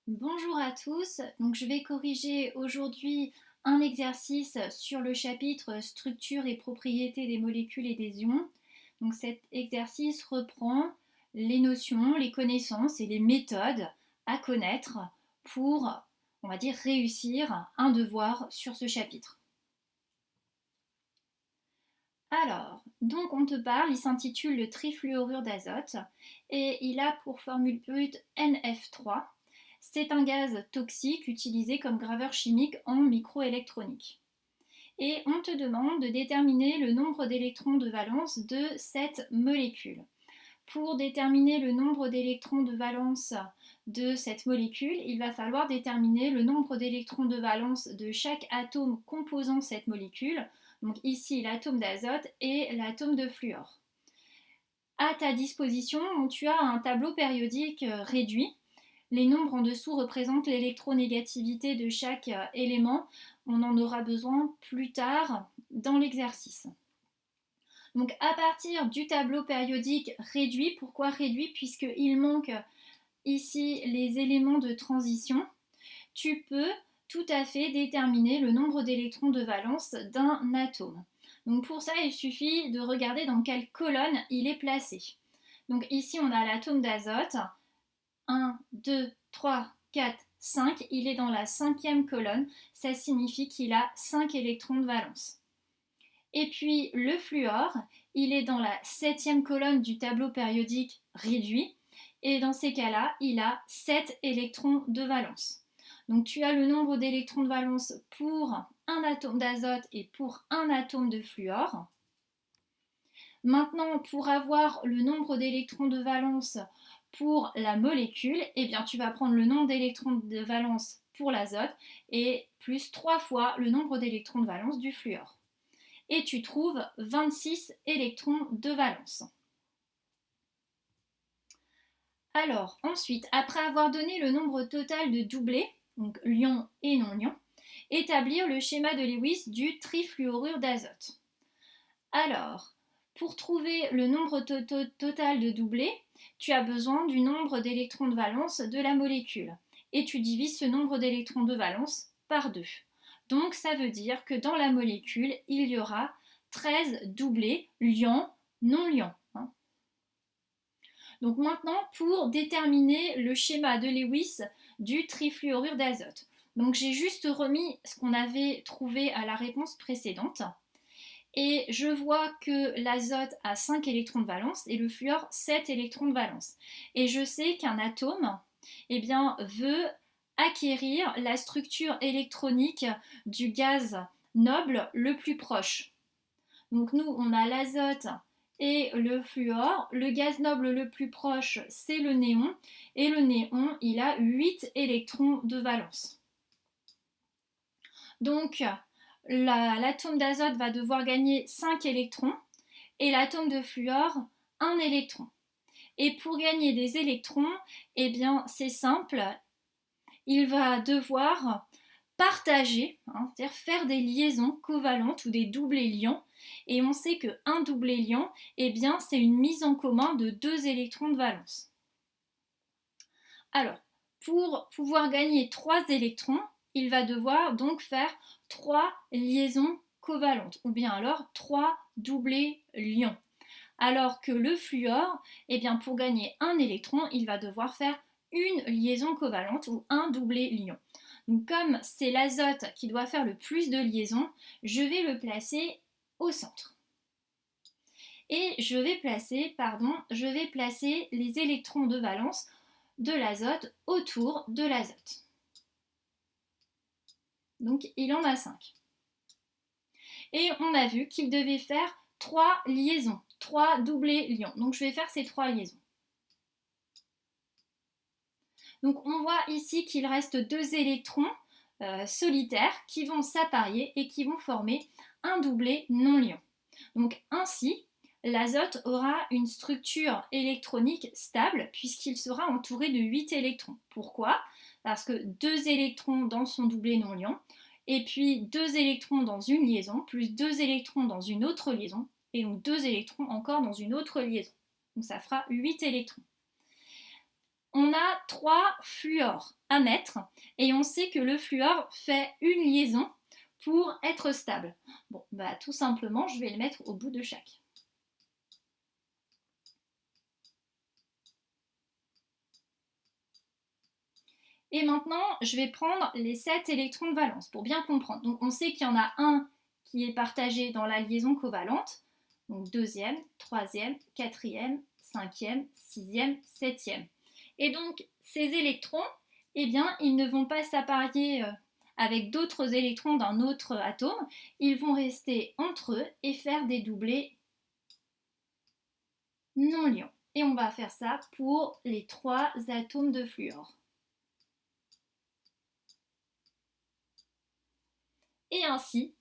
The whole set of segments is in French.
Bonjour à tous, donc je vais corriger aujourd'hui un exercice sur le chapitre structure et propriétés des molécules et des ions. Donc cet exercice reprend les notions, les connaissances et les méthodes à connaître pour, on va dire, réussir un devoir sur ce chapitre. Alors, donc on te parle, il s'intitule le trifluorure d'azote et il a pour formule brute NF3. C'est un gaz toxique utilisé comme graveur chimique en microélectronique. Et on te demande de déterminer le nombre d'électrons de valence de cette molécule. Pour déterminer le nombre d'électrons de valence de cette molécule, il va falloir déterminer le nombre d'électrons de valence de chaque atome composant cette molécule. Donc ici l'atome d'azote et l'atome de fluor. À ta disposition, tu as un tableau périodique réduit. Les nombres en dessous représentent l'électronégativité de chaque élément. On en aura besoin plus tard dans l'exercice. Donc à partir du tableau périodique réduit, pourquoi réduit? Puisqu'il manque ici les éléments de transition, tu peux tout à fait déterminer le nombre d'électrons de valence d'un atome. Donc pour ça, il suffit de regarder dans quelle colonne il est placé. Donc ici, on a l'atome d'azote. 1, 2, 3, 4, 5. Il est dans la cinquième colonne. Ça signifie qu'il a 5 électrons de valence. Et puis le fluor, il est dans la septième colonne du tableau périodique réduit. Et dans ces cas-là, il a 7 électrons de valence. Donc tu as le nombre d'électrons de valence pour un atome d'azote et pour un atome de fluor. Maintenant, pour avoir le nombre d'électrons de valence pour la molécule, eh bien, tu vas prendre le nombre d'électrons de valence pour l'azote et plus 3 fois le nombre d'électrons de valence du fluor. Et tu trouves 26 électrons de valence. Alors, ensuite, après avoir donné le nombre total de doublés, donc ions et non-ions, établir le schéma de Lewis du trifluorure d'azote. Alors, pour trouver le nombre total de doublés, tu as besoin du nombre d'électrons de valence de la molécule. Et tu divises ce nombre d'électrons de valence par 2. Donc ça veut dire que dans la molécule, il y aura 13 doublés, liants, non liants. Donc maintenant, pour déterminer le schéma de Lewis du trifluorure d'azote. Donc j'ai juste remis ce qu'on avait trouvé à la réponse précédente. Et je vois que l'azote a 5 électrons de valence et le fluor 7 électrons de valence. Et je sais qu'un atome veut acquérir la structure électronique du gaz noble le plus proche. Donc nous, on a l'azote et le fluor. Le gaz noble le plus proche, c'est le néon. Et le néon, il a 8 électrons de valence. Donc, l'atome d'azote va devoir gagner 5 électrons et l'atome de fluor 1 électron. Et pour gagner des électrons, eh bien c'est simple, il va devoir partager, c'est-à-dire faire des liaisons covalentes ou des doublés liants. Et on sait qu'un doublé liant, eh bien c'est une mise en commun de 2 électrons de valence. Alors, pour pouvoir gagner 3 électrons, il va devoir donc faire 3 liaisons covalentes, ou bien alors 3 doublés liants. Alors que le fluor, eh bien pour gagner un électron, il va devoir faire une liaison covalente ou un doublé liant. Donc comme c'est l'azote qui doit faire le plus de liaisons, je vais le placer au centre. Et je vais placer les électrons de valence de l'azote autour de l'azote. Donc il en a 5. Et on a vu qu'il devait faire 3 liaisons, 3 doublés liants. Donc je vais faire ces 3 liaisons. Donc on voit ici qu'il reste 2 électrons solitaires qui vont s'apparier et qui vont former un doublé non liant. Donc ainsi, l'azote aura une structure électronique stable puisqu'il sera entouré de 8 électrons. Pourquoi? Parce que 2 électrons dans son doublé non liant, et puis 2 électrons dans une liaison, plus 2 électrons dans une autre liaison, et donc 2 électrons encore dans une autre liaison. Donc ça fera 8 électrons. On a 3 fluors à mettre et on sait que le fluor fait une liaison pour être stable. Bon, bah tout simplement, je vais le mettre au bout de chaque. Et maintenant, je vais prendre les 7 électrons de valence pour bien comprendre. Donc on sait qu'il y en a un qui est partagé dans la liaison covalente, donc deuxième, troisième, quatrième, cinquième, sixième, septième. Et donc ces électrons, eh bien, ils ne vont pas s'apparier avec d'autres électrons d'un autre atome, ils vont rester entre eux et faire des doublés non liants. Et on va faire ça pour les 3 atomes de fluor. Et ainsi,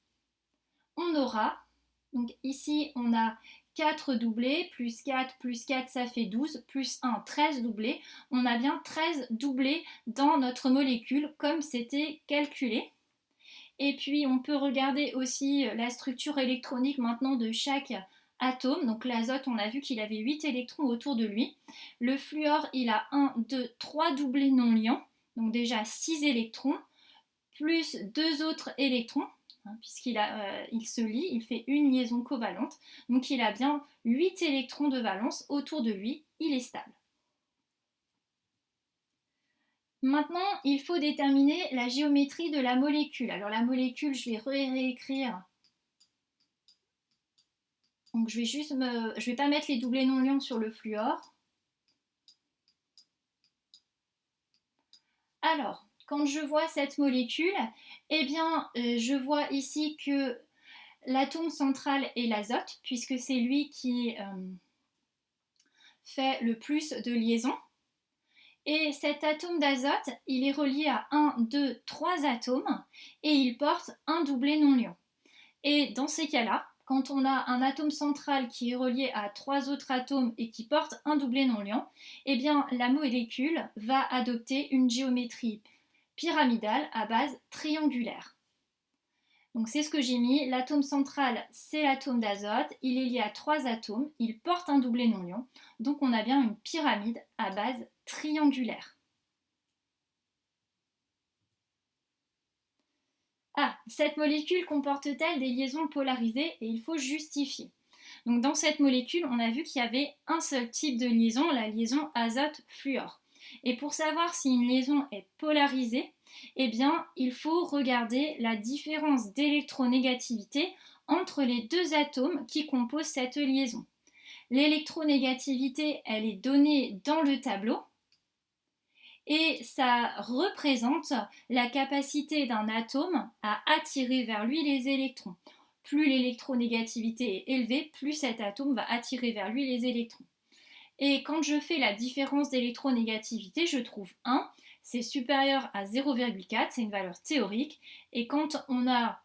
on aura, donc ici on a 4 doublés, plus 4, ça fait 12, plus 1, 13 doublés. On a bien 13 doublés dans notre molécule comme c'était calculé. Et puis on peut regarder aussi la structure électronique maintenant de chaque atome. Donc l'azote, on a vu qu'il avait 8 électrons autour de lui. Le fluor, il a 1, 2, 3 doublés non liants, donc déjà 6 électrons, plus 2 autres électrons, puisqu'il il se lie, il fait une liaison covalente. Donc il a bien 8 électrons de valence autour de lui, il est stable. Maintenant, il faut déterminer la géométrie de la molécule. Alors la molécule, je vais réécrire. Donc je vais pas mettre les doublés non liants sur le fluor. Alors, quand je vois cette molécule, eh bien, je vois ici que l'atome central est l'azote, puisque c'est lui qui fait le plus de liaisons. Et cet atome d'azote, il est relié à 1, 2, 3 atomes et il porte un doublé non liant. Et dans ces cas-là, quand on a un atome central qui est relié à 3 autres atomes et qui porte un doublé non liant, eh bien la molécule va adopter une géométrie pyramidale à base triangulaire. Donc c'est ce que j'ai mis. L'atome central, c'est l'atome d'azote. Il est lié à 3 atomes. Il porte un doublé non liant. Donc on a bien une pyramide à base triangulaire. Ah, cette molécule comporte-t-elle des liaisons polarisées et il faut justifier. Donc dans cette molécule, on a vu qu'il y avait un seul type de liaison, la liaison azote-fluor. Et pour savoir si une liaison est polarisée, eh bien, il faut regarder la différence d'électronégativité entre les 2 atomes qui composent cette liaison. L'électronégativité, elle est donnée dans le tableau et ça représente la capacité d'un atome à attirer vers lui les électrons. Plus l'électronégativité est élevée, plus cet atome va attirer vers lui les électrons. Et quand je fais la différence d'électronégativité, je trouve 1, c'est supérieur à 0,4, c'est une valeur théorique. Et quand on a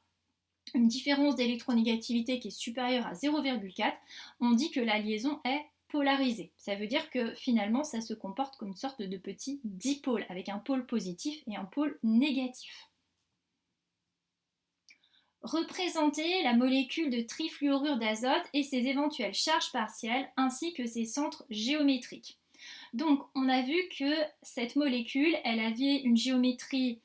une différence d'électronégativité qui est supérieure à 0,4, on dit que la liaison est polarisée. Ça veut dire que finalement, ça se comporte comme une sorte de petit dipôle, avec un pôle positif et un pôle négatif. Représenter la molécule de trifluorure d'azote et ses éventuelles charges partielles ainsi que ses centres géométriques. Donc on a vu que cette molécule, elle avait une géométrie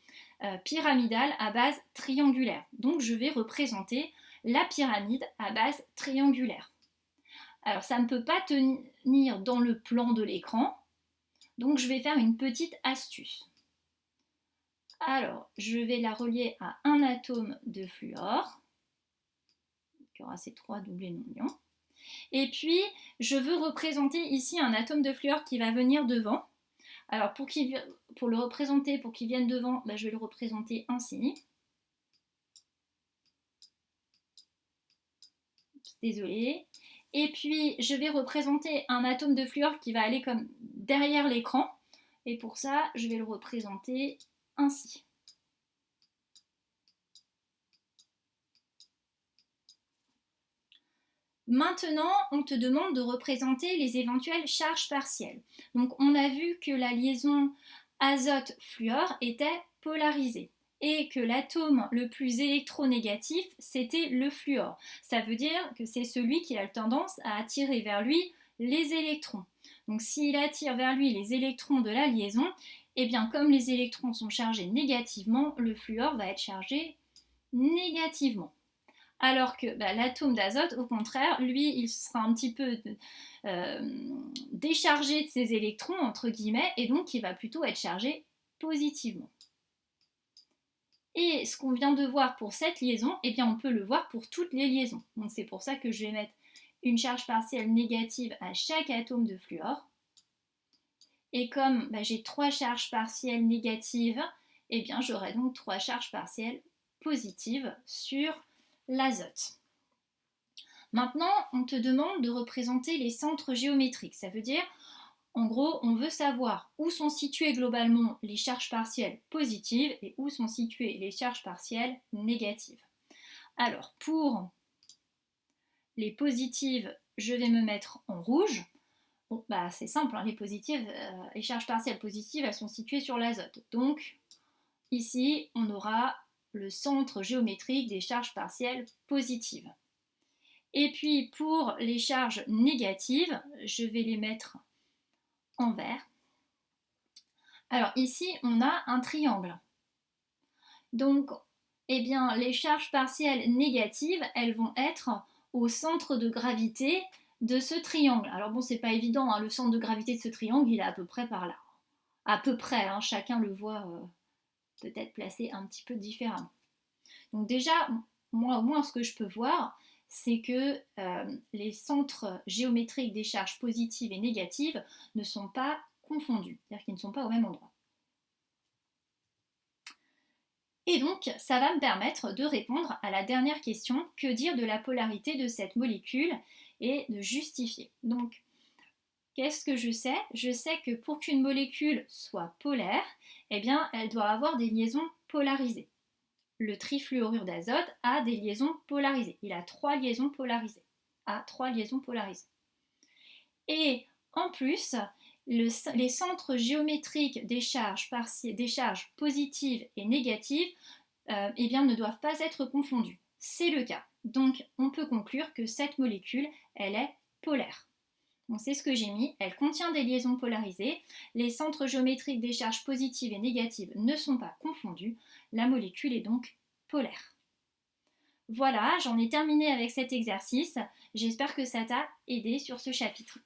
pyramidale à base triangulaire. Donc je vais représenter la pyramide à base triangulaire. Alors ça ne peut pas tenir dans le plan de l'écran, donc je vais faire une petite astuce. Alors, je vais la relier à un atome de fluor, qui aura ces 3 doublés non liants. Et puis, je veux représenter ici un atome de fluor qui va venir devant. Alors, pour le représenter, pour qu'il vienne devant, je vais le représenter ainsi. Désolée. Et puis, je vais représenter un atome de fluor qui va aller comme derrière l'écran. Et pour ça, je vais le représenter ainsi. Maintenant, on te demande de représenter les éventuelles charges partielles. Donc, on a vu que la liaison azote-fluor était polarisée et que l'atome le plus électronégatif, c'était le fluor. Ça veut dire que c'est celui qui a tendance à attirer vers lui les électrons. Donc s'il attire vers lui les électrons de la liaison, eh bien comme les électrons sont chargés négativement, le fluor va être chargé négativement. Alors que l'atome d'azote, au contraire, lui, il sera un petit peu déchargé de ses électrons, entre guillemets, et donc il va plutôt être chargé positivement. Et ce qu'on vient de voir pour cette liaison, eh bien on peut le voir pour toutes les liaisons. Donc c'est pour ça que je vais mettre une charge partielle négative à chaque atome de fluor. Et comme j'ai 3 charges partielles négatives, eh bien j'aurai donc 3 charges partielles positives sur l'azote. Maintenant, on te demande de représenter les centres géométriques. Ça veut dire, en gros, on veut savoir où sont situées globalement les charges partielles positives et où sont situées les charges partielles négatives. Alors, pour les positives, je vais me mettre en rouge. Bon, c'est simple, hein, les charges partielles positives, elles sont situées sur l'azote. Donc, ici, on aura le centre géométrique des charges partielles positives. Et puis, pour les charges négatives, je vais les mettre en vert. Alors ici, on a un triangle. Donc, eh bien, les charges partielles négatives, elles vont être au centre de gravité de ce triangle. Alors bon, c'est pas évident, hein, le centre de gravité de ce triangle, il est à peu près par là. À peu près, hein, chacun le voit peut-être placé un petit peu différemment. Donc déjà, moi au moins ce que je peux voir, c'est que les centres géométriques des charges positives et négatives ne sont pas confondus, c'est-à-dire qu'ils ne sont pas au même endroit. Et donc, ça va me permettre de répondre à la dernière question, que dire de la polarité de cette molécule et de justifier. Donc, qu'est-ce que je sais? Je sais que pour qu'une molécule soit polaire, eh bien, elle doit avoir des liaisons polarisées. Le trifluorure d'azote a des liaisons polarisées. Il a 3 liaisons polarisées. Et en plus, les centres géométriques des charges positives et négatives eh bien, ne doivent pas être confondus. C'est le cas. Donc, on peut conclure que cette molécule, elle est polaire. Donc, c'est ce que j'ai mis. Elle contient des liaisons polarisées. Les centres géométriques des charges positives et négatives ne sont pas confondus. La molécule est donc polaire. Voilà, j'en ai terminé avec cet exercice. J'espère que ça t'a aidé sur ce chapitre.